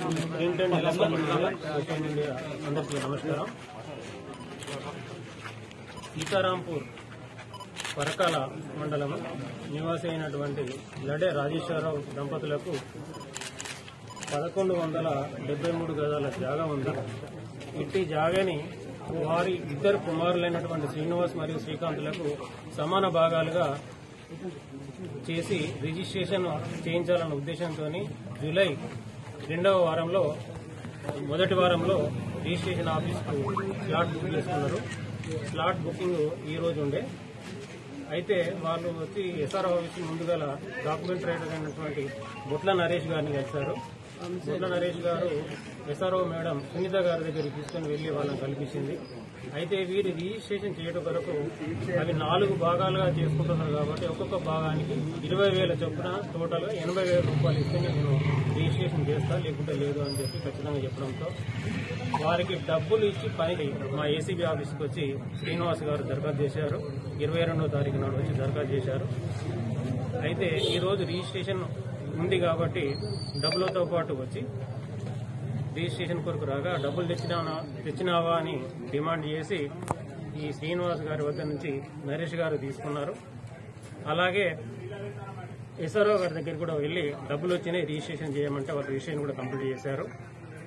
Print and electronic social media అందరికీ నమస్కారం. సీతారాంపూర్ పరకాల మండలం నివాసి అయినటువంటి లడే రాజేశ్వరరావు దంపతులకు 1173 గజాల జాగా ఉంది. ఇట్టి జాగాని వారి ఇద్దరు కుమారులైనటువంటి శ్రీనివాస్ మరియు శ్రీకాంత్లకు సమాన భాగాలుగా చేసి రిజిస్ట్రేషన్ చేయించాలన్న ఉద్దేశంతో జూలై 2వ వారంలో మొదటి వారంలో రిజిస్ట్రేషన్ ఆఫీస్కు స్లాట్ బుక్ చేసుకున్నారు. స్లాట్ బుకింగ్ ఈ రోజు ఉండే. అయితే వాళ్ళు వచ్చి ఎస్ఆర్ ఆఫీస్ ముందుగా డాక్యుమెంట్ రైటర్ అయినటువంటి బొట్ల నరేష్ గారిని కలిశారు. బొట్ల నరేష్ గారు ఎస్ఆర్ఓ మేడం సునీత గారి దగ్గరికి తీసుకుని వెళ్లి వాళ్ళని కల్పించింది. అయితే వీరి రిజిస్ట్రేషన్ చేయడం కొరకు అవి 4 భాగాలుగా చేసుకుంటున్నారు కాబట్టి ఒక్కొక్క భాగానికి 20,000 చొప్పున టోటల్ గా 80,000 రూపాయలు ఇస్తే నేను రిజిస్ట్రేషన్ చేస్తా, లేకుంటే లేదు అని చెప్పి ఖచ్చితంగా చెప్పడంతో వారికి డబ్బులు ఇచ్చి పనికి మా ఏసీబీ ఆఫీస్కి వచ్చి శ్రీనివాస్ గారు దరఖాస్తు చేశారు. 22వ తారీఖు నాడు వచ్చి దరఖాస్తు చేశారు. అయితే ఈ రోజు రిజిస్ట్రేషన్ ఉంది కాబట్టి డబ్బులతో పాటు వచ్చి రిజిస్ట్రేషన్ కొరకు రాగా డబ్బులు తెచ్చినావా అని డిమాండ్ చేసి ఈ శ్రీనివాస్ గారి వద్ద నుంచి నరేష్ గారు తీసుకున్నారు. అలాగే ఎస్ఆర్ఓ గారి దగ్గర కూడా వెళ్లి డబ్బులు వచ్చినాయి రిజిస్ట్రేషన్ చేయమంటే వాళ్ళు రిజిస్ట్రేషన్ కూడా కంప్లీట్ చేశారు.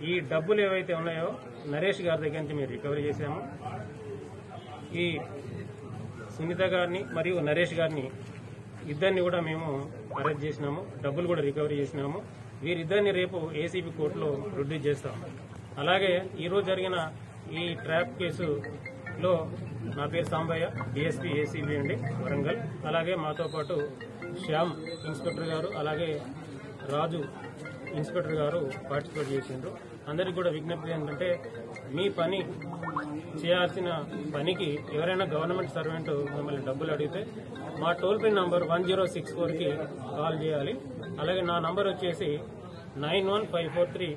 ఈ డబ్బులు ఏవైతే ఉన్నాయో నరేష్ గారి దగ్గర నుంచి మేము రికవరీ చేశాము. ఈ సునీత గారిని మరియు నరేష్ గారిని ఇద్దరిని కూడా మేము అరెస్ట్ చేసినాము. డబ్బులు కూడా రికవరీ చేసినాము. వీరిద్దరిని రేపు ఏసీబీ కోర్టులో ప్రొడ్యూస్ చేస్తాం. అలాగే ఈరోజు జరిగిన ఈ ట్రాప్ కేసులో నా పేరు సాంబయ్య, డిఎస్పీ ఏసీబీ అండి వరంగల్. అలాగే మాతో పాటు శ్యామ్ ఇన్స్పెక్టర్ గారు, అలాగే రాజు ఇన్స్పెక్టర్ గారు పార్టిసిపేట్ చేసిండ్రు. అందరికి కూడా విజ్ఞప్తి ఏంటంటే మీ పని చేయాల్సిన పనికి ఎవరైనా గవర్నమెంట్ సర్వెంట్ మిమ్మల్ని డబ్బులు అడిగితే మా టోల్ ఫ్రీ నంబర్ 1064కి కాల్ చేయాలి. అలాగే నా నంబర్ వచ్చేసి 91543